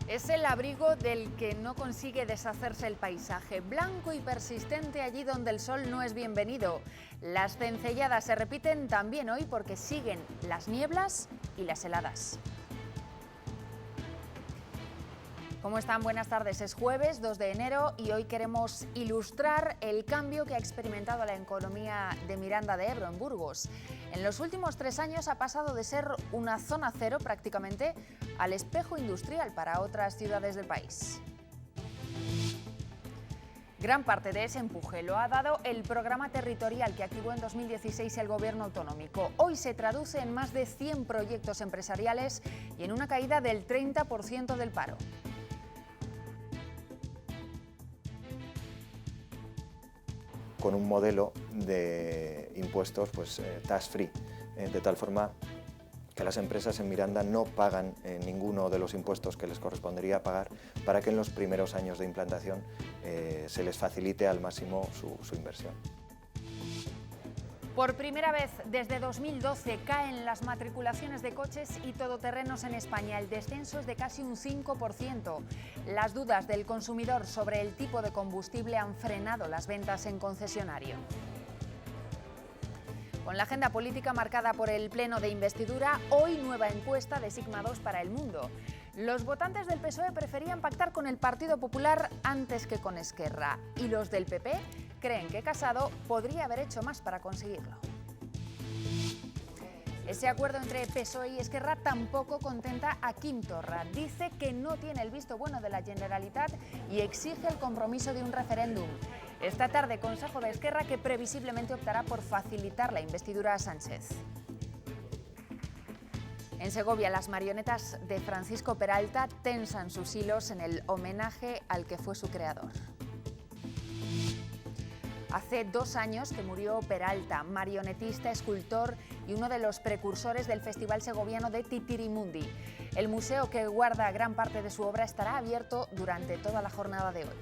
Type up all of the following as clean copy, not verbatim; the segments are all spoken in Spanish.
Es el abrigo del que no consigue deshacerse el paisaje, blanco y persistente allí donde el sol no es bienvenido. Las cencelladas se repiten también hoy porque siguen las nieblas y las heladas. ¿Cómo están? Buenas tardes. Es jueves 2 de enero y hoy queremos ilustrar el cambio que ha experimentado la economía de Miranda de Ebro, en Burgos. En los últimos 3 años ha pasado de ser una zona cero prácticamente al espejo industrial para otras ciudades del país. Gran parte de ese empuje lo ha dado el programa territorial que activó en 2016 el Gobierno autonómico. Hoy se traduce en más de 100 proyectos empresariales y en una caída del 30% del paro. Con un modelo de impuestos tax free, de tal forma que las empresas en Miranda no pagan ninguno de los impuestos que les correspondería pagar, para que en los primeros años de implantación se les facilite al máximo su inversión. Por primera vez desde 2012 caen las matriculaciones de coches y todoterrenos en España. El descenso es de casi un 5%. Las dudas del consumidor sobre el tipo de combustible han frenado las ventas en concesionario. Con la agenda política marcada por el pleno de investidura, hoy nueva encuesta de Sigma 2 para El Mundo. Los votantes del PSOE preferían pactar con el Partido Popular antes que con Esquerra, y los del PP creen que Casado podría haber hecho más para conseguirlo. Ese acuerdo entre PSOE y Esquerra tampoco contenta a Quim Torra. Dice que no tiene el visto bueno de la Generalitat y exige el compromiso de un referéndum. Esta tarde, Consejo de Esquerra, que previsiblemente optará por facilitar la investidura a Sánchez. En Segovia, las marionetas de Francisco Peralta tensan sus hilos en el homenaje al que fue su creador. Hace 2 años que murió Peralta, marionetista, escultor y uno de los precursores del Festival Segoviano de Titirimundi. El museo, que guarda gran parte de su obra, estará abierto durante toda la jornada de hoy.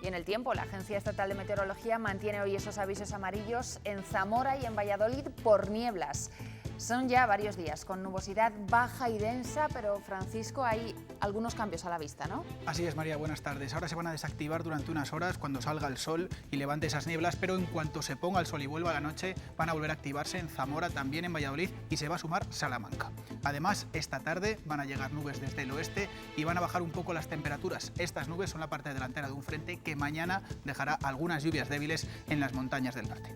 Y en el tiempo, la Agencia Estatal de Meteorología mantiene hoy esos avisos amarillos en Zamora y en Valladolid por nieblas. Son ya varios días con nubosidad baja y densa, pero Francisco, hay algunos cambios a la vista, ¿no? Así es, María, buenas tardes. Ahora se van a desactivar durante unas horas cuando salga el sol y levante esas nieblas, pero en cuanto se ponga el sol y vuelva la noche, van a volver a activarse en Zamora, también en Valladolid, y se va a sumar Salamanca. Además, esta tarde van a llegar nubes desde el oeste y van a bajar un poco las temperaturas. Estas nubes son la parte delantera de un frente que mañana dejará algunas lluvias débiles en las montañas del norte.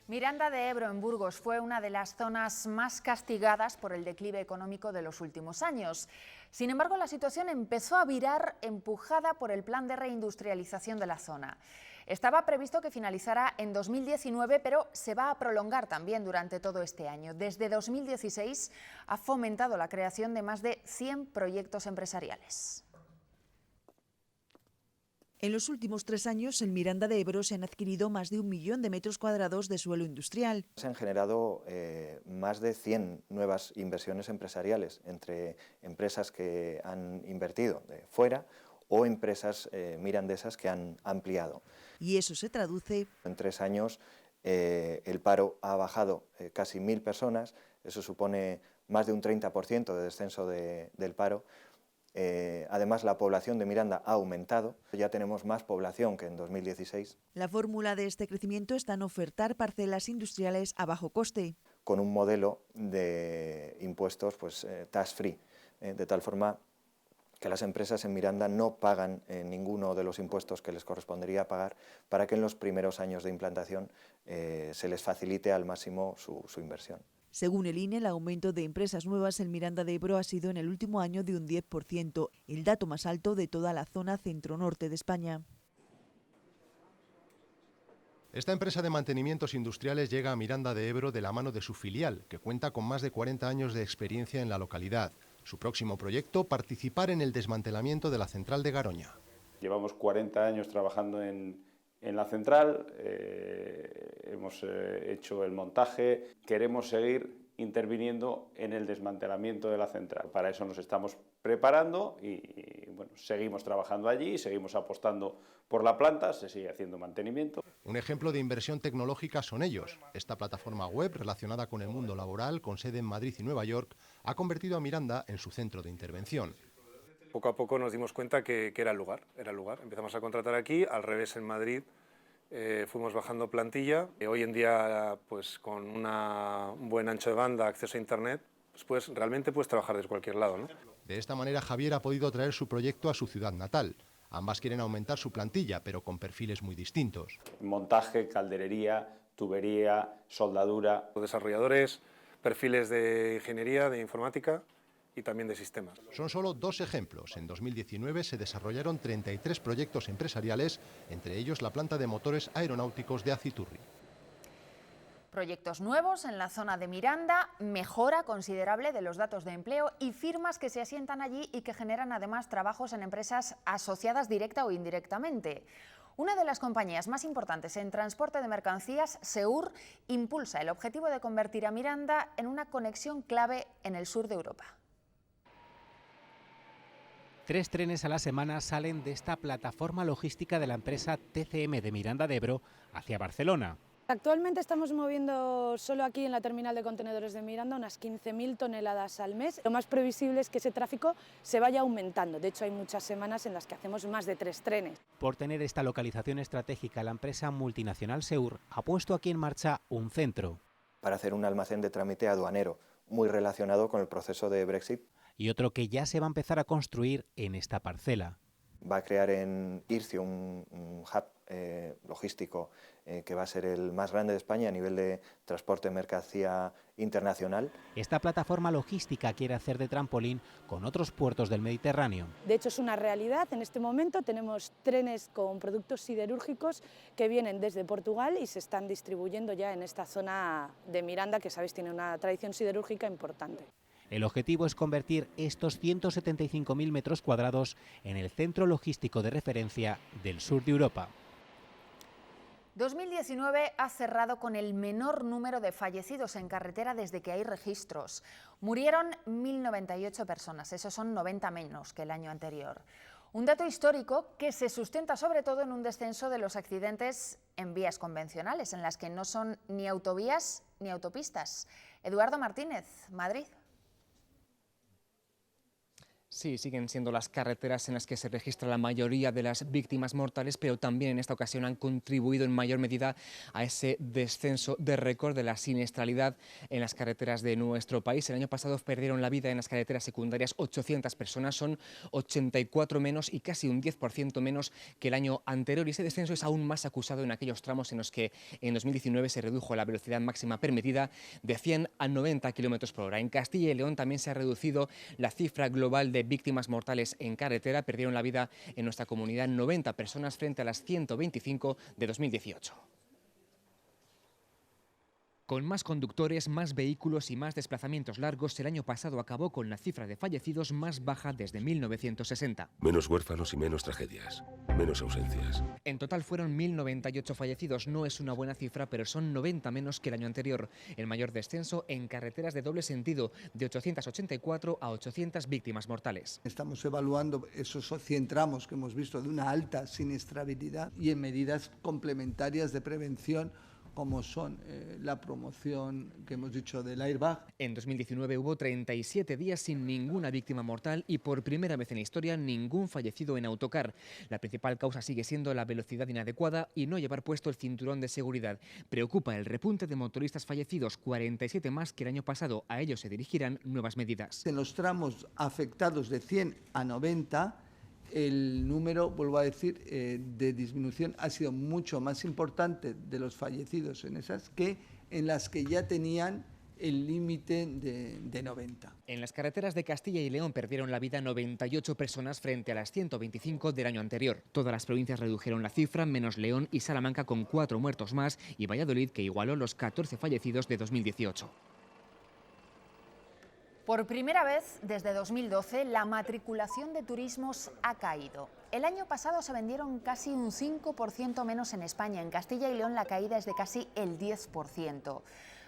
Miranda de Ebro, en Burgos, fue una de las zonas más castigadas por el declive económico de los últimos años. Sin embargo, la situación empezó a virar, empujada por el plan de reindustrialización de la zona. Estaba previsto que finalizara en 2019, pero se va a prolongar también durante todo este año. Desde 2016 ha fomentado la creación de más de 100 proyectos empresariales. En los últimos 3 años, en Miranda de Ebro se han adquirido más de 1 millón de metros cuadrados de suelo industrial. Se han generado más de 100 nuevas inversiones empresariales, entre empresas que han invertido de fuera o empresas mirandesas que han ampliado. Y eso se traduce en 3 años el paro ha bajado casi 1.000 personas, eso supone más de un 30% de descenso del paro. Además, la población de Miranda ha aumentado, ya tenemos más población que en 2016. La fórmula de este crecimiento está en ofertar parcelas industriales a bajo coste. Con un modelo de impuestos tax free, de tal forma que las empresas en Miranda no pagan ninguno de los impuestos que les correspondería pagar, para que en los primeros años de implantación se les facilite al máximo su inversión. Según el INE, el aumento de empresas nuevas en Miranda de Ebro ha sido en el último año de un 10%, el dato más alto de toda la zona centro-norte de España. Esta empresa de mantenimientos industriales llega a Miranda de Ebro de la mano de su filial, que cuenta con más de 40 años de experiencia en la localidad. Su próximo proyecto, participar en el desmantelamiento de la central de Garoña. Llevamos 40 años trabajando en la central, hemos hecho el montaje, queremos seguir interviniendo en el desmantelamiento de la central. Para eso nos estamos preparando y bueno, seguimos trabajando allí, seguimos apostando por la planta, se sigue haciendo mantenimiento. Un ejemplo de inversión tecnológica son ellos. Esta plataforma web relacionada con el mundo laboral, con sede en Madrid y Nueva York, ha convertido a Miranda en su centro de intervención. Poco a poco nos dimos cuenta que era el lugar. Empezamos a contratar aquí, al revés en Madrid. Fuimos bajando plantilla. Hoy en día, pues con un buen ancho de banda, acceso a Internet, pues realmente puedes trabajar desde cualquier lado, ¿no? De esta manera, Javier ha podido traer su proyecto a su ciudad natal. Ambas quieren aumentar su plantilla, pero con perfiles muy distintos. Montaje, calderería, tubería, soldadura. Desarrolladores, perfiles de ingeniería, de informática y también de sistemas. Son solo 2 ejemplos. En 2019 se desarrollaron 33 proyectos empresariales, entre ellos la planta de motores aeronáuticos de Aciturri. Proyectos nuevos en la zona de Miranda, mejora considerable de los datos de empleo y firmas que se asientan allí y que generan además trabajos en empresas asociadas directa o indirectamente. Una de las compañías más importantes en transporte de mercancías, Seur, impulsa el objetivo de convertir a Miranda en una conexión clave en el sur de Europa. 3 trenes a la semana salen de esta plataforma logística de la empresa TCM de Miranda de Ebro hacia Barcelona. Actualmente estamos moviendo solo aquí en la terminal de contenedores de Miranda unas 15.000 toneladas al mes. Lo más previsible es que ese tráfico se vaya aumentando. De hecho, hay muchas semanas en las que hacemos más de 3 trenes. Por tener esta localización estratégica, la empresa multinacional Seur ha puesto aquí en marcha un centro. Para hacer un almacén de trámite aduanero, muy relacionado con el proceso de Brexit. Y otro que ya se va a empezar a construir en esta parcela. Va a crear en Ircio un hub logístico que va a ser el más grande de España a nivel de transporte de mercancía internacional. Esta plataforma logística quiere hacer de trampolín con otros puertos del Mediterráneo. De hecho, es una realidad. En este momento tenemos trenes con productos siderúrgicos que vienen desde Portugal y se están distribuyendo ya en esta zona de Miranda, que sabéis tiene una tradición siderúrgica importante. El objetivo es convertir estos 175.000 metros cuadrados en el centro logístico de referencia del sur de Europa. 2019 ha cerrado con el menor número de fallecidos en carretera desde que hay registros. Murieron 1.098 personas, eso son 90 menos que el año anterior. Un dato histórico que se sustenta sobre todo en un descenso de los accidentes en vías convencionales, en las que no son ni autovías ni autopistas. Eduardo Martínez, Madrid. Sí, siguen siendo las carreteras en las que se registra la mayoría de las víctimas mortales, pero también en esta ocasión han contribuido en mayor medida a ese descenso de récord de la siniestralidad en las carreteras de nuestro país. El año pasado perdieron la vida en las carreteras secundarias 800 personas, son 84 menos y casi un 10% menos que el año anterior. Y ese descenso es aún más acusado en aquellos tramos en los que en 2019 se redujo la velocidad máxima permitida de 100 a 90 km/h. En Castilla y León también se ha reducido la cifra global de víctimas mortales en carretera. Perdieron la vida en nuestra comunidad 90 personas frente a las 125 de 2018. Con más conductores, más vehículos y más desplazamientos largos, el año pasado acabó con la cifra de fallecidos más baja desde 1960. Menos huérfanos y menos tragedias, menos ausencias. En total fueron 1.098 fallecidos. No es una buena cifra, pero son 90 menos que el año anterior. El mayor descenso en carreteras de doble sentido, de 884 a 800 víctimas mortales. Estamos evaluando esos 100 tramos que hemos visto de una alta siniestrabilidad y en medidas complementarias de prevención, como son la promoción que hemos dicho del airbag. En 2019 hubo 37 días sin ninguna víctima mortal y por primera vez en la historia ningún fallecido en autocar. La principal causa sigue siendo la velocidad inadecuada y no llevar puesto el cinturón de seguridad. Preocupa el repunte de motoristas fallecidos, 47 más que el año pasado. A ellos se dirigirán nuevas medidas. En los tramos afectados de 100 a 90, el número, vuelvo a decir, de disminución ha sido mucho más importante de los fallecidos en esas que en las que ya tenían el límite de 90. En las carreteras de Castilla y León perdieron la vida 98 personas frente a las 125 del año anterior. Todas las provincias redujeron la cifra, menos León y Salamanca con 4 muertos más y Valladolid, que igualó los 14 fallecidos de 2018. Por primera vez desde 2012, la matriculación de turismos ha caído. El año pasado se vendieron casi un 5% menos en España. En Castilla y León la caída es de casi el 10%.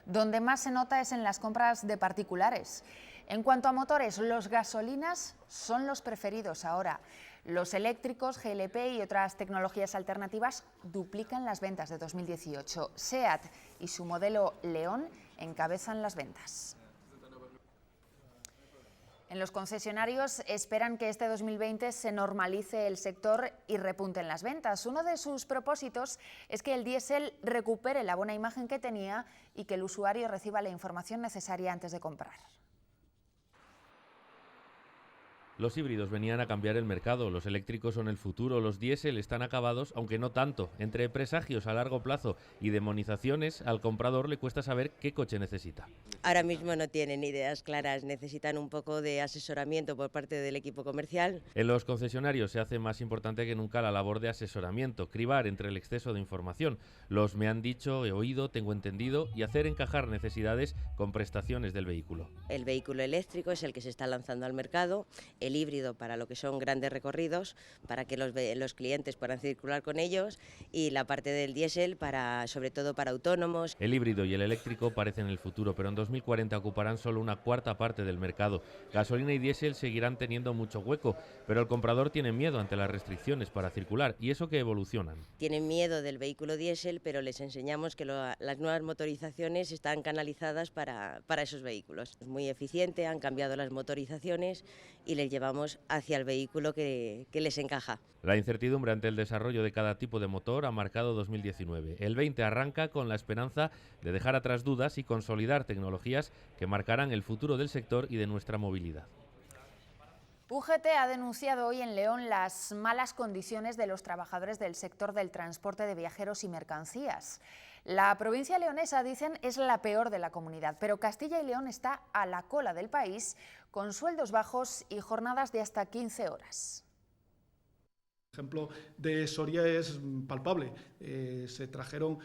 Donde más se nota es en las compras de particulares. En cuanto a motores, los gasolinas son los preferidos ahora. Los eléctricos, GLP y otras tecnologías alternativas duplican las ventas de 2018. SEAT y su modelo León encabezan las ventas. En los concesionarios esperan que este 2020 se normalice el sector y repunten las ventas. Uno de sus propósitos es que el diésel recupere la buena imagen que tenía y que el usuario reciba la información necesaria antes de comprar. Los híbridos venían a cambiar el mercado, los eléctricos son el futuro, los diésel están acabados, aunque no tanto. Entre presagios a largo plazo y demonizaciones, al comprador le cuesta saber qué coche necesita. Ahora mismo no tienen ideas claras, necesitan un poco de asesoramiento por parte del equipo comercial. En los concesionarios se hace más importante que nunca la labor de asesoramiento, cribar entre el exceso de información. Los me han dicho, he oído, tengo entendido y hacer encajar necesidades con prestaciones del vehículo. El vehículo eléctrico es el que se está lanzando al mercado. El híbrido para lo que son grandes recorridos, para que los clientes puedan circular con ellos, y la parte del diésel sobre todo para autónomos. El híbrido y el eléctrico parecen el futuro, pero en 2040 ocuparán solo una cuarta parte del mercado. Gasolina y diésel seguirán teniendo mucho hueco, pero el comprador tiene miedo ante las restricciones para circular, y eso que evolucionan. Tienen miedo del vehículo diésel, pero les enseñamos que las nuevas motorizaciones están canalizadas para esos vehículos. Es muy eficiente, han cambiado las motorizaciones y les llevamos hacia el vehículo que les encaja. La incertidumbre ante el desarrollo de cada tipo de motor ha marcado 2019. El 20 arranca con la esperanza de dejar atrás dudas y consolidar tecnologías que marcarán el futuro del sector y de nuestra movilidad. UGT ha denunciado hoy en León las malas condiciones de los trabajadores del sector del transporte de viajeros y mercancías. La provincia leonesa, dicen, es la peor de la comunidad, pero Castilla y León está a la cola del país con sueldos bajos y jornadas de hasta 15 horas. El ejemplo de Soria es palpable. Se trajeron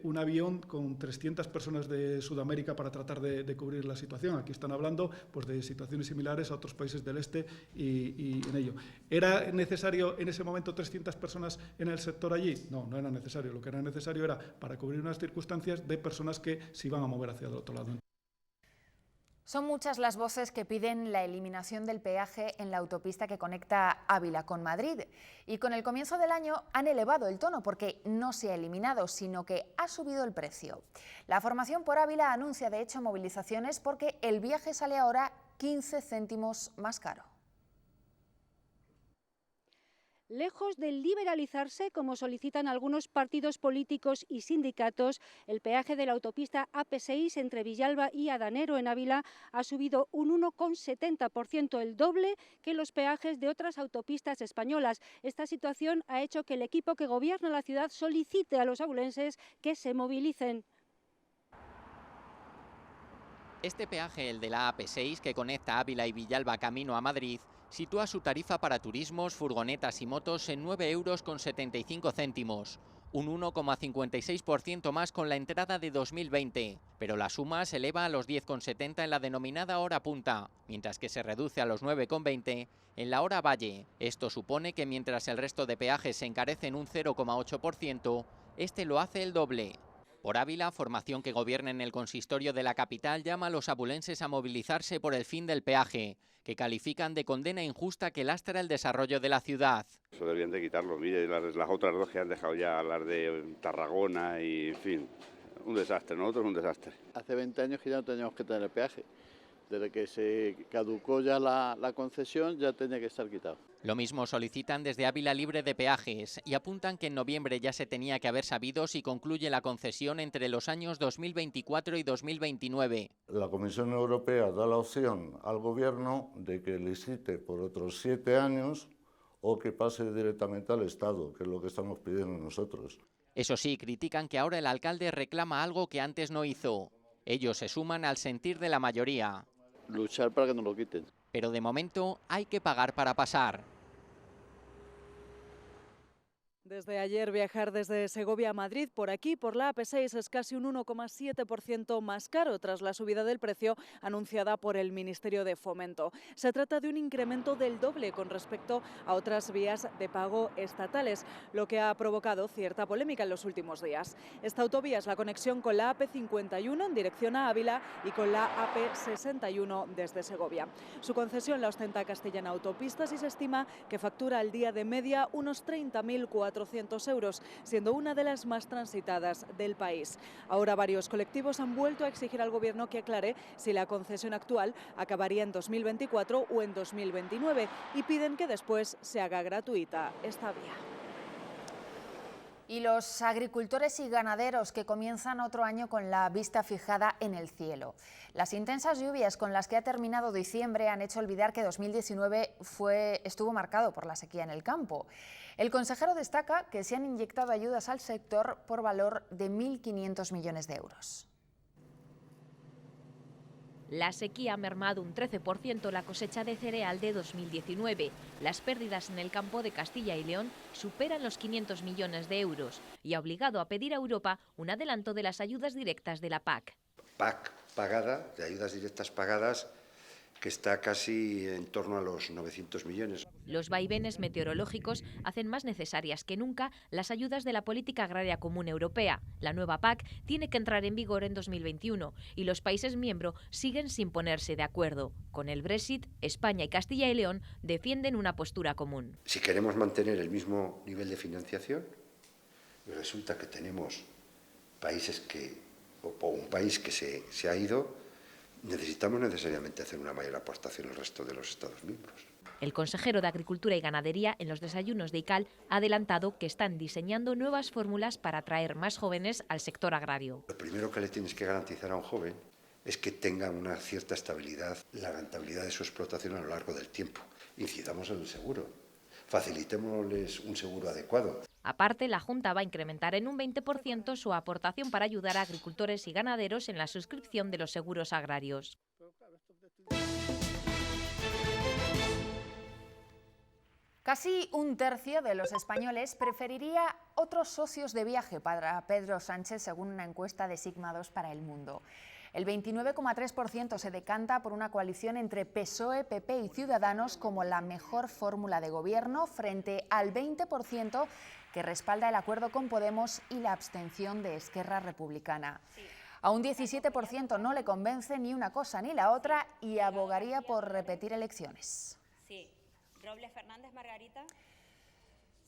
un avión con 300 personas de Sudamérica para tratar de cubrir la situación. Aquí están hablando pues, de situaciones similares a otros países del este y en ello. ¿Era necesario en ese momento 300 personas en el sector allí? No, no era necesario. Lo que era necesario era para cubrir unas circunstancias de personas que se iban a mover hacia el otro lado. Son muchas las voces que piden la eliminación del peaje en la autopista que conecta Ávila con Madrid. Y con el comienzo del año han elevado el tono porque no se ha eliminado, sino que ha subido el precio. La formación por Ávila anuncia de hecho movilizaciones porque el viaje sale ahora 15 céntimos más caro. Lejos de liberalizarse, como solicitan algunos partidos políticos y sindicatos, el peaje de la autopista AP6 entre Villalba y Adanero en Ávila ha subido un 1,70%, el doble que los peajes de otras autopistas españolas. Esta situación ha hecho que el equipo que gobierna la ciudad solicite a los abulenses que se movilicen. Este peaje, el de la AP6, que conecta Ávila y Villalba camino a Madrid, sitúa su tarifa para turismos, furgonetas y motos en 9,75 €, un 1,56% más con la entrada de 2020, pero la suma se eleva a los 10,70 en la denominada hora punta, mientras que se reduce a los 9,20 en la hora valle. Esto supone que mientras el resto de peajes se encarecen un 0,8%, este lo hace el doble. Por Ávila, formación que gobierna en el consistorio de la capital, llama a los abulenses a movilizarse por el fin del peaje, que califican de condena injusta que lastra el desarrollo de la ciudad. Eso deberían de quitarlo. Mire, las otras dos que han dejado ya, las de Tarragona y, en fin, un desastre. Nosotros un desastre. Hace 20 años que ya no teníamos que tener peaje. Desde que se caducó ya la concesión, ya tenía que estar quitado. Lo mismo solicitan desde Ávila Libre de Peajes y apuntan que en noviembre ya se tenía que haber sabido si concluye la concesión entre los años 2024 y 2029. La Comisión Europea da la opción al Gobierno de que licite por otros 7 años o que pase directamente al Estado, que es lo que estamos pidiendo nosotros. Eso sí, critican que ahora el alcalde reclama algo que antes no hizo. Ellos se suman al sentir de la mayoría. Luchar para que nos lo quiten. Pero de momento hay que pagar para pasar. Desde ayer viajar desde Segovia a Madrid por aquí, por la AP6, es casi un 1,7% más caro tras la subida del precio anunciada por el Ministerio de Fomento. Se trata de un incremento del doble con respecto a otras vías de pago estatales, lo que ha provocado cierta polémica en los últimos días. Esta autovía es la conexión con la AP51 en dirección a Ávila y con la AP61 desde Segovia. Su concesión la ostenta Castellana Autopistas y se estima que factura al día de media unos 30.400 euros, siendo una de las más transitadas del país. Ahora varios colectivos han vuelto a exigir al Gobierno que aclare si la concesión actual acabaría en 2024 o en 2029 y piden que después se haga gratuita esta vía. Y los agricultores y ganaderos que comienzan otro año con la vista fijada en el cielo. Las intensas lluvias con las que ha terminado diciembre han hecho olvidar que 2019 estuvo marcado por la sequía en el campo. El consejero destaca que se han inyectado ayudas al sector por valor de 1.500 millones de euros. La sequía ha mermado un 13% la cosecha de cereal de 2019. Las pérdidas en el campo de Castilla y León superan los 500 millones de euros y ha obligado a pedir a Europa un adelanto de las ayudas directas de la PAC. PAC pagada, de ayudas directas pagadas, que está casi en torno a los 900 millones. Los vaivenes meteorológicos hacen más necesarias que nunca las ayudas de la Política Agraria Común Europea. La nueva PAC tiene que entrar en vigor en 2021 y los países miembros siguen sin ponerse de acuerdo. Con el Brexit, España y Castilla y León defienden una postura común. Si queremos mantener el mismo nivel de financiación, resulta que tenemos países o un país que se ha ido, necesitamos necesariamente hacer una mayor aportación al resto de los Estados miembros. El consejero de Agricultura y Ganadería en los desayunos de ICAL ha adelantado que están diseñando nuevas fórmulas para atraer más jóvenes al sector agrario. Lo primero que le tienes que garantizar a un joven es que tenga una cierta estabilidad, la rentabilidad de su explotación a lo largo del tiempo. Incidamos en el seguro, facilitémosles un seguro adecuado. Aparte, la Junta va a incrementar en un 20% su aportación para ayudar a agricultores y ganaderos en la suscripción de los seguros agrarios. Casi un tercio de los españoles preferiría otros socios de viaje para Pedro Sánchez, según una encuesta de Sigma 2 para El Mundo. El 29,3% se decanta por una coalición entre PSOE, PP y Ciudadanos como la mejor fórmula de gobierno, frente al 20% que respalda el acuerdo con Podemos y la abstención de Esquerra Republicana. A un 17% no le convence ni una cosa ni la otra y abogaría por repetir elecciones. Sí. Robles Fernández, Margarita.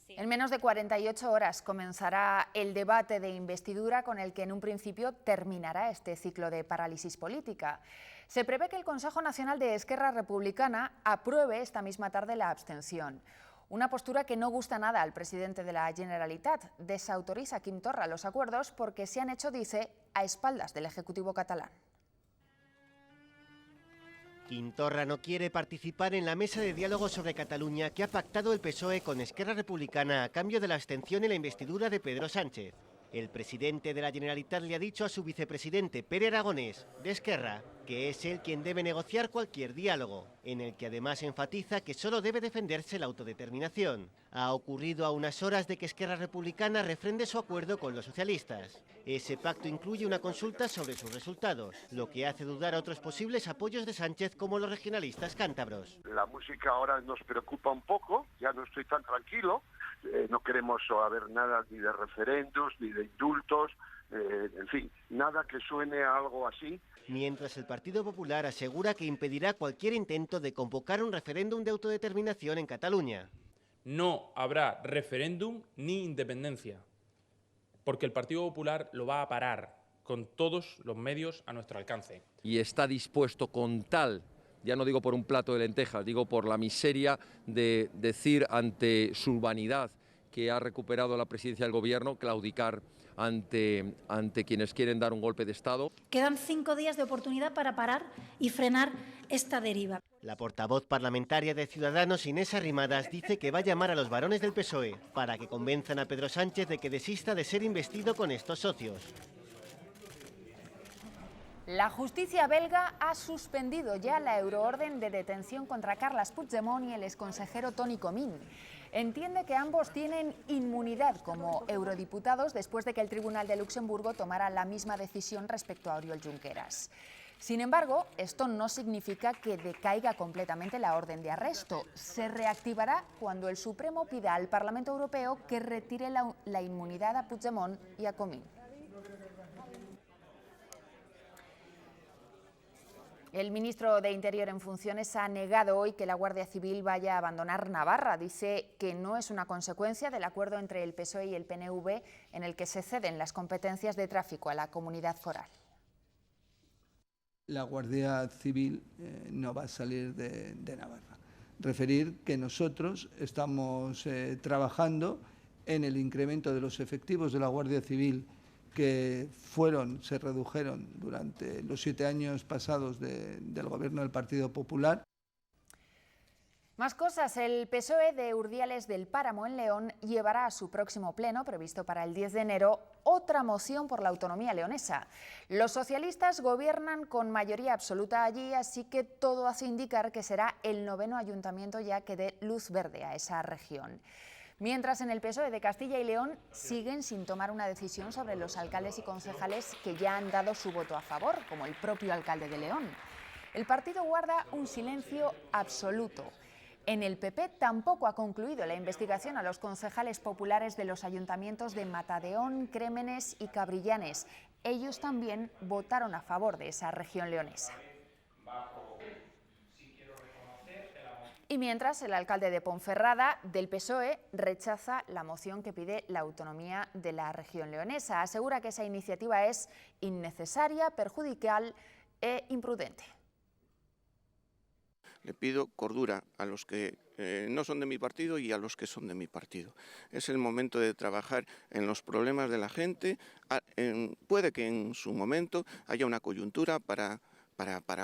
Sí. En menos de 48 horas comenzará el debate de investidura con el que en un principio terminará este ciclo de parálisis política. Se prevé que el Consejo Nacional de Esquerra Republicana apruebe esta misma tarde la abstención. Una postura que no gusta nada al presidente de la Generalitat. Desautoriza Quim Torra los acuerdos porque se han hecho, dice, a espaldas del Ejecutivo catalán. Quim Torra no quiere participar en la mesa de diálogo sobre Cataluña que ha pactado el PSOE con Esquerra Republicana a cambio de la abstención en la investidura de Pedro Sánchez. El presidente de la Generalitat le ha dicho a su vicepresidente Pere Aragonés, de Esquerra, que es él quien debe negociar cualquier diálogo, en el que además enfatiza que solo debe defenderse la autodeterminación. Ha ocurrido a unas horas de que Esquerra Republicana refrende su acuerdo con los socialistas. Ese pacto incluye una consulta sobre sus resultados, lo que hace dudar a otros posibles apoyos de Sánchez como los regionalistas cántabros. La música ahora nos preocupa un poco, ya no estoy tan tranquilo. No queremos saber nada ni de referendos, ni de indultos, en fin, nada que suene a algo así. Mientras el Partido Popular asegura que impedirá cualquier intento de convocar un referéndum de autodeterminación en Cataluña. No habrá referéndum ni independencia, porque el Partido Popular lo va a parar con todos los medios a nuestro alcance. Y está dispuesto con tal, ya no digo por un plato de lentejas, digo por la miseria de decir ante su vanidad que ha recuperado la presidencia del Gobierno, claudicar ante quienes quieren dar un golpe de Estado. Quedan 5 días de oportunidad para parar y frenar esta deriva. La portavoz parlamentaria de Ciudadanos, Inés Arrimadas, dice que va a llamar a los varones del PSOE para que convenzan a Pedro Sánchez de que desista de ser investido con estos socios. La justicia belga ha suspendido ya la euroorden de detención contra Carles Puigdemont y el exconsejero Toni Comín. entiende que ambos tienen inmunidad como eurodiputados después de que el Tribunal de Luxemburgo tomara la misma decisión respecto a Oriol Junqueras. Sin embargo, esto no significa que decaiga completamente la orden de arresto. Se reactivará cuando el Supremo pida al Parlamento Europeo que retire la inmunidad a Puigdemont y a Comín. El ministro de Interior en funciones ha negado hoy que la Guardia Civil vaya a abandonar Navarra. Dice que no es una consecuencia del acuerdo entre el PSOE y el PNV en el que se ceden las competencias de tráfico a la comunidad foral. La Guardia Civil no va a salir de Navarra. Referir que nosotros estamos trabajando en el incremento de los efectivos de la Guardia Civil que se redujeron durante los 7 años pasados del gobierno del Partido Popular. Más cosas. El PSOE de Urdiales del Páramo en León llevará a su próximo pleno, previsto para el 10 de enero, otra moción por la autonomía leonesa. Los socialistas gobiernan con mayoría absoluta allí, así que todo hace indicar que será el 9º ayuntamiento ya que dé luz verde a esa región. Mientras en el PSOE de Castilla y León siguen sin tomar una decisión sobre los alcaldes y concejales que ya han dado su voto a favor, como el propio alcalde de León. El partido guarda un silencio absoluto. En el PP tampoco ha concluido la investigación a los concejales populares de los ayuntamientos de Matadeón, Crémenes y Cabrillanes. Ellos también votaron a favor de esa región leonesa. Y mientras, el alcalde de Ponferrada, del PSOE, rechaza la moción que pide la autonomía de la región leonesa. Asegura que esa iniciativa es innecesaria, perjudicial e imprudente. Le pido cordura a los que no son de mi partido y a los que son de mi partido. Es el momento de trabajar en los problemas de la gente. Puede que en su momento haya una coyuntura para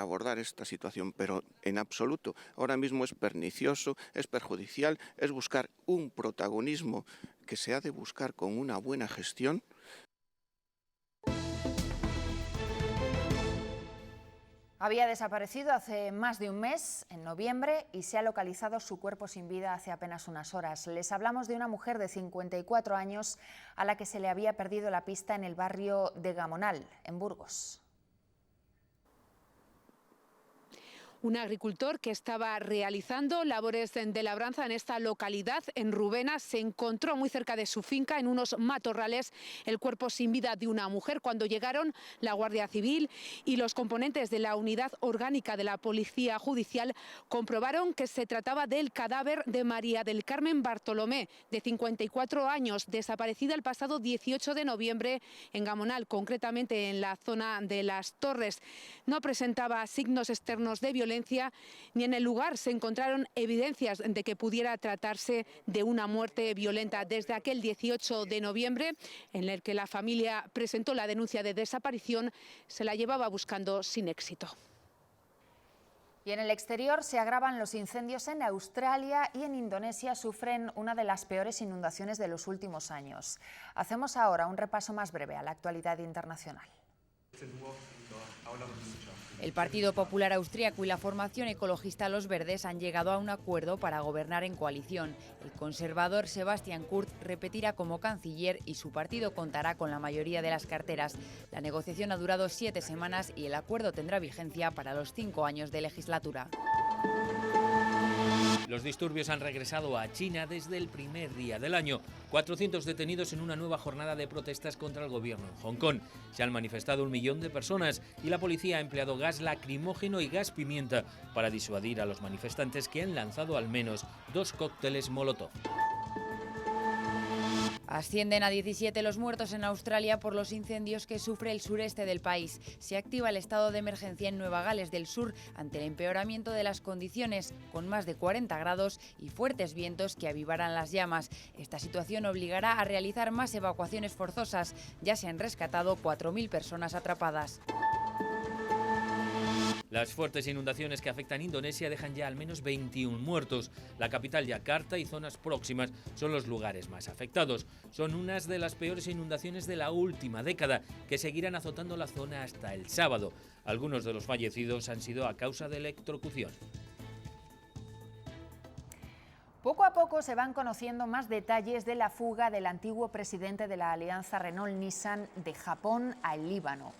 abordar esta situación, pero en absoluto. Ahora mismo es pernicioso, es perjudicial, es buscar un protagonismo que se ha de buscar con una buena gestión. Había desaparecido hace más de un mes, en noviembre, y se ha localizado su cuerpo sin vida hace apenas unas horas. Les hablamos de una mujer de 54 años a la que se le había perdido la pista en el barrio de Gamonal, en Burgos. Un agricultor que estaba realizando labores de labranza en esta localidad, en Rubena, se encontró muy cerca de su finca, en unos matorrales, el cuerpo sin vida de una mujer. Cuando llegaron la Guardia Civil y los componentes de la unidad orgánica de la Policía Judicial, comprobaron que se trataba del cadáver de María del Carmen Bartolomé, de 54 años, desaparecida el pasado 18 de noviembre en Gamonal, concretamente en la zona de Las Torres. No presentaba signos externos de violencia, ni en el lugar se encontraron evidencias de que pudiera tratarse de una muerte violenta. Desde aquel 18 de noviembre, en el que la familia presentó la denuncia de desaparición, se la llevaba buscando sin éxito. Y en el exterior se agravan los incendios en Australia y en Indonesia sufren una de las peores inundaciones de los últimos años. Hacemos ahora un repaso más breve a la actualidad internacional. El Partido Popular Austríaco y la formación ecologista Los Verdes han llegado a un acuerdo para gobernar en coalición. El conservador Sebastian Kurz repetirá como canciller y su partido contará con la mayoría de las carteras. La negociación ha durado 7 semanas y el acuerdo tendrá vigencia para los 5 años de legislatura. Los disturbios han regresado a China desde el primer día del año. 400 detenidos en una nueva jornada de protestas contra el gobierno en Hong Kong. Se han manifestado 1 millón de personas y la policía ha empleado gas lacrimógeno y gas pimienta para disuadir a los manifestantes, que han lanzado al menos 2 cócteles Molotov. Ascienden a 17 los muertos en Australia por los incendios que sufre el sureste del país. Se activa el estado de emergencia en Nueva Gales del Sur ante el empeoramiento de las condiciones, con más de 40 grados y fuertes vientos que avivarán las llamas. Esta situación obligará a realizar más evacuaciones forzosas. Ya se han rescatado 4.000 personas atrapadas. Las fuertes inundaciones que afectan a Indonesia dejan ya al menos 21 muertos. La capital, Yakarta, y zonas próximas son los lugares más afectados. Son unas de las peores inundaciones de la última década, que seguirán azotando la zona hasta el sábado. Algunos de los fallecidos han sido a causa de electrocución. Poco a poco se van conociendo más detalles de la fuga del antiguo presidente de la alianza Renault-Nissan de Japón al Líbano.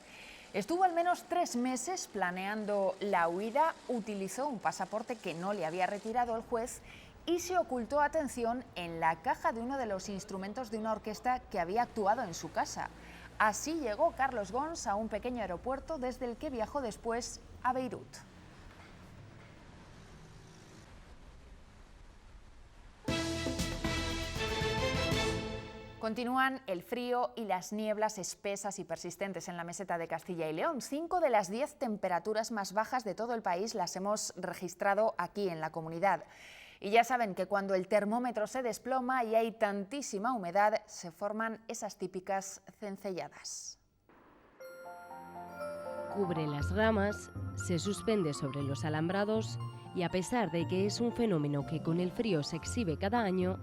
Estuvo al menos 3 meses planeando la huida, utilizó un pasaporte que no le había retirado el juez y se ocultó, atención, en la caja de uno de los instrumentos de una orquesta que había actuado en su casa. Así llegó Carlos Ghosn a un pequeño aeropuerto desde el que viajó después a Beirut. Continúan el frío y las nieblas espesas y persistentes en la meseta de Castilla y León. 5 de las 10 temperaturas más bajas de todo el país las hemos registrado aquí en la comunidad. Y ya saben que cuando el termómetro se desploma y hay tantísima humedad, se forman esas típicas cencelladas. Cubre las ramas, se suspende sobre los alambrados y a pesar de que es un fenómeno que con el frío se exhibe cada año,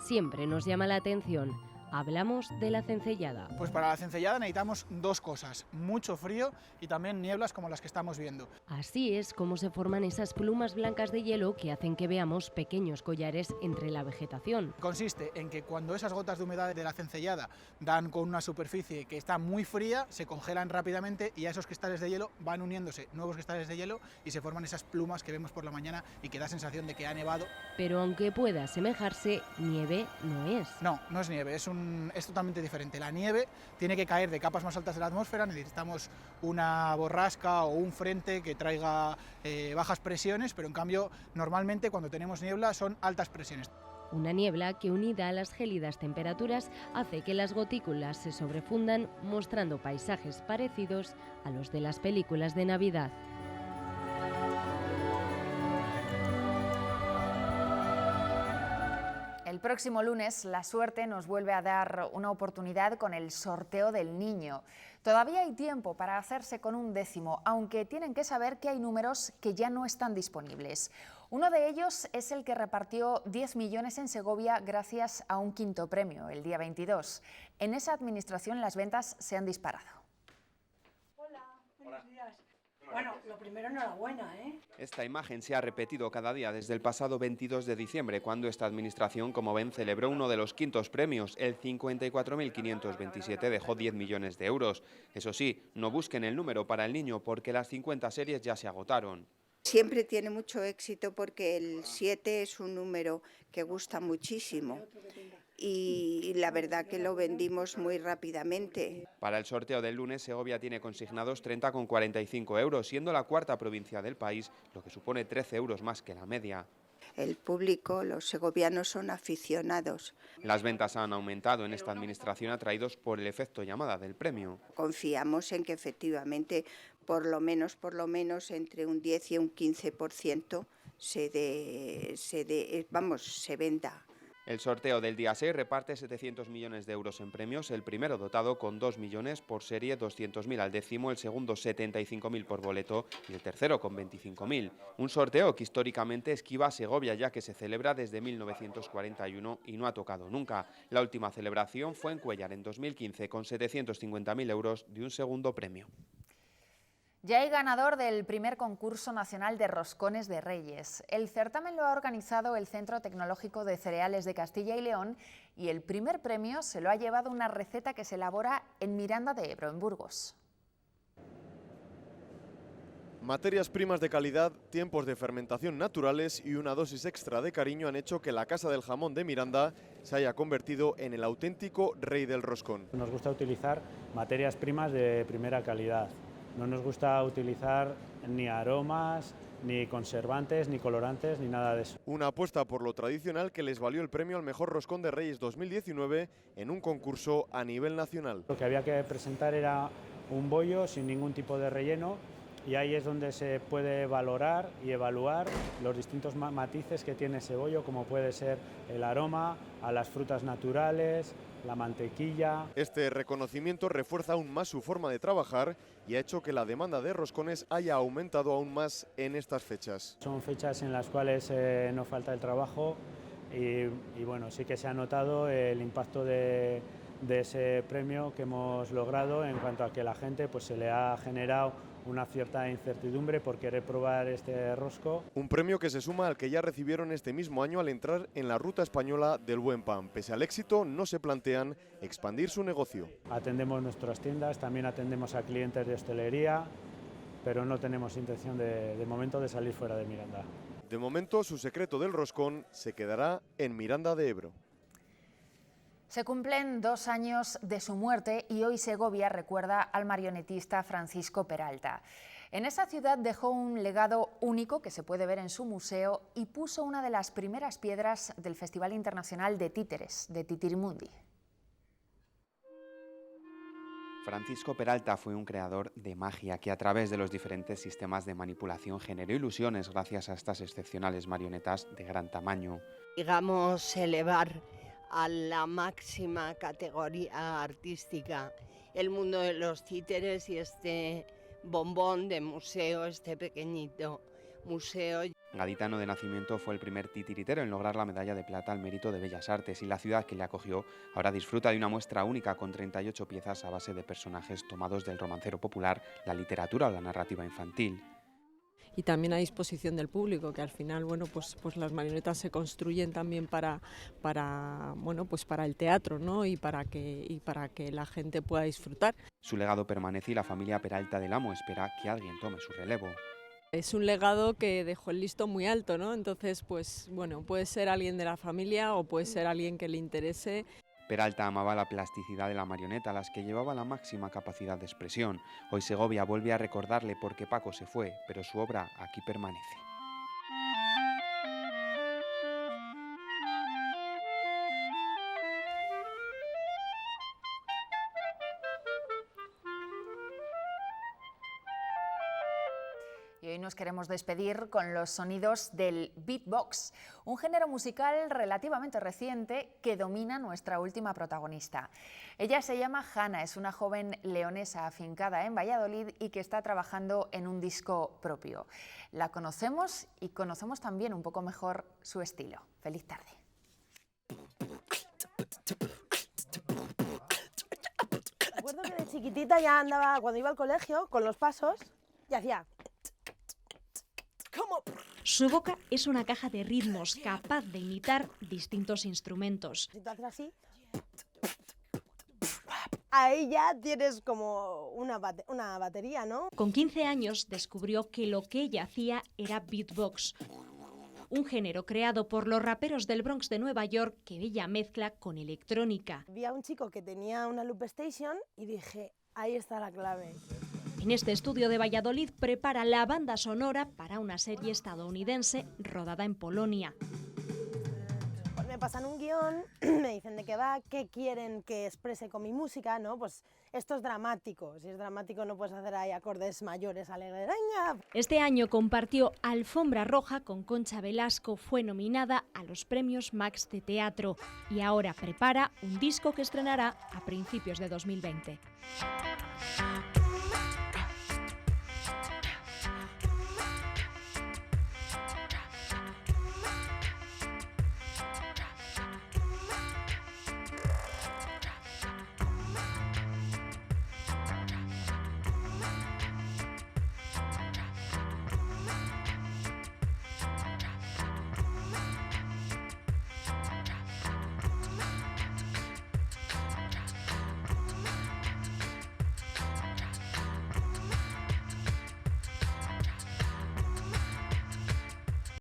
siempre nos llama la atención. Hablamos de la cencellada. Pues para la cencellada necesitamos 2 cosas, mucho frío y también nieblas como las que estamos viendo. Así es como se forman esas plumas blancas de hielo que hacen que veamos pequeños collares entre la vegetación. Consiste en que cuando esas gotas de humedad de la cencellada dan con una superficie que está muy fría, se congelan rápidamente y a esos cristales de hielo van uniéndose nuevos cristales de hielo y se forman esas plumas que vemos por la mañana y que da sensación de que ha nevado. Pero aunque pueda asemejarse, nieve no es. No, no es nieve, es totalmente diferente. La nieve tiene que caer de capas más altas de la atmósfera, necesitamos una borrasca o un frente que traiga bajas presiones, pero en cambio normalmente cuando tenemos niebla son altas presiones. Una niebla que unida a las gélidas temperaturas hace que las gotículas se sobrefundan mostrando paisajes parecidos a los de las películas de Navidad. El próximo lunes la suerte nos vuelve a dar una oportunidad con el sorteo del niño. Todavía hay tiempo para hacerse con un décimo, aunque tienen que saber que hay números que ya no están disponibles. Uno de ellos es el que repartió 10 millones en Segovia gracias a un quinto premio, el día 22. En esa administración las ventas se han disparado. Hola, buenos días. Bueno, lo primero, enhorabuena, ¿eh? Esta imagen se ha repetido cada día desde el pasado 22 de diciembre, cuando esta administración, como ven, celebró uno de los quintos premios. El 54.527 dejó 10 millones de euros. Eso sí, no busquen el número para el niño porque las 50 series ya se agotaron. Siempre tiene mucho éxito porque el 7 es un número que gusta muchísimo. Y la verdad que lo vendimos muy rápidamente. Para el sorteo del lunes, Segovia tiene consignados 30,45 euros, siendo la cuarta provincia del país, lo que supone 13 euros más que la media. El público, los segovianos son aficionados. Las ventas han aumentado en esta administración atraídos por el efecto llamada del premio. Confiamos en que efectivamente por lo menos entre un 10 y un 15% se venda. El sorteo del día 6 reparte 700 millones de euros en premios, el primero dotado con 2 millones por serie, 200.000 al décimo, el segundo 75.000 por boleto y el tercero con 25.000. Un sorteo que históricamente esquiva a Segovia, ya que se celebra desde 1941 y no ha tocado nunca. La última celebración fue en Cuéllar en 2015 con 750.000 euros de un segundo premio. Ya hay ganador del primer concurso nacional de roscones de Reyes. El certamen lo ha organizado el Centro Tecnológico de Cereales de Castilla y León y el primer premio se lo ha llevado una receta que se elabora en Miranda de Ebro, en Burgos. Materias primas de calidad, tiempos de fermentación naturales y una dosis extra de cariño han hecho que la Casa del Jamón de Miranda se haya convertido en el auténtico rey del roscón. Nos gusta utilizar materias primas de primera calidad. No nos gusta utilizar ni aromas, ni conservantes, ni colorantes, ni nada de eso. Una apuesta por lo tradicional que les valió el premio al mejor roscón de Reyes 2019 en un concurso a nivel nacional. Lo que había que presentar era un bollo sin ningún tipo de relleno y ahí es donde se puede valorar y evaluar los distintos matices que tiene ese bollo, como puede ser el aroma, a las frutas naturales, la mantequilla. Este reconocimiento refuerza aún más su forma de trabajar y ha hecho que la demanda de roscones haya aumentado aún más en estas fechas. Son fechas en las cuales no falta el trabajo y bueno, sí que se ha notado el impacto de ese premio que hemos logrado en cuanto a que la gente pues, se le ha generado una cierta incertidumbre por querer probar este rosco. Un premio que se suma al que ya recibieron este mismo año al entrar en la ruta española del buen pan. Pese al éxito, no se plantean expandir su negocio. Atendemos nuestras tiendas, también atendemos a clientes de hostelería, pero no tenemos intención de momento de salir fuera de Miranda. De momento, su secreto del roscón se quedará en Miranda de Ebro. Se cumplen 2 años de su muerte y hoy Segovia recuerda al marionetista Francisco Peralta. En esa ciudad dejó un legado único que se puede ver en su museo y puso una de las primeras piedras del Festival Internacional de Títeres, de Titirimundi. Francisco Peralta fue un creador de magia que a través de los diferentes sistemas de manipulación generó ilusiones gracias a estas excepcionales marionetas de gran tamaño. Digamos, elevar a la máxima categoría artística el mundo de los títeres y este bombón de museo, este pequeñito museo. Gaditano de nacimiento, fue el primer titiritero en lograr la medalla de plata al mérito de Bellas Artes, y la ciudad que le acogió ahora disfruta de una muestra única con 38 piezas a base de personajes tomados del romancero popular, la literatura o la narrativa infantil. Y también a disposición del público, que al final, bueno, pues las marionetas se construyen también para el teatro, ¿no? y para que la gente pueda disfrutar. Su legado permanece y la familia Peralta del Amo espera que alguien tome su relevo. Es un legado que dejó el listón muy alto, ¿no? Entonces, pues bueno, puede ser alguien de la familia o puede ser alguien que le interese. Peralta amaba la plasticidad de la marioneta, las que llevaba la máxima capacidad de expresión. Hoy Segovia vuelve a recordarle porque Paco se fue, pero su obra aquí permanece. Y hoy nos queremos despedir con los sonidos del beatbox, un género musical relativamente reciente que domina nuestra última protagonista. Ella se llama Hanna, es una joven leonesa afincada en Valladolid y que está trabajando en un disco propio. La conocemos y conocemos también un poco mejor su estilo. Feliz tarde. Recuerdo que de chiquitita ya andaba, cuando iba al colegio, con los pasos y hacía... Su boca es una caja de ritmos capaz de imitar distintos instrumentos. Si tú haces así, ahí ya tienes como una batería, ¿no? Con 15 años descubrió que lo que ella hacía era beatbox, un género creado por los raperos del Bronx de Nueva York que ella mezcla con electrónica. Vi a un chico que tenía una loop station y dije, ahí está la clave. En este estudio de Valladolid prepara la banda sonora para una serie estadounidense rodada en Polonia. Pues me pasan un guión, me dicen de qué va, qué quieren que exprese con mi música, ¿no? Pues esto es dramático, si es dramático no puedes hacer ahí acordes mayores alegres. ¡Venga! Este año compartió Alfombra Roja con Concha Velasco, fue nominada a los premios Max de Teatro y ahora prepara un disco que estrenará a principios de 2020.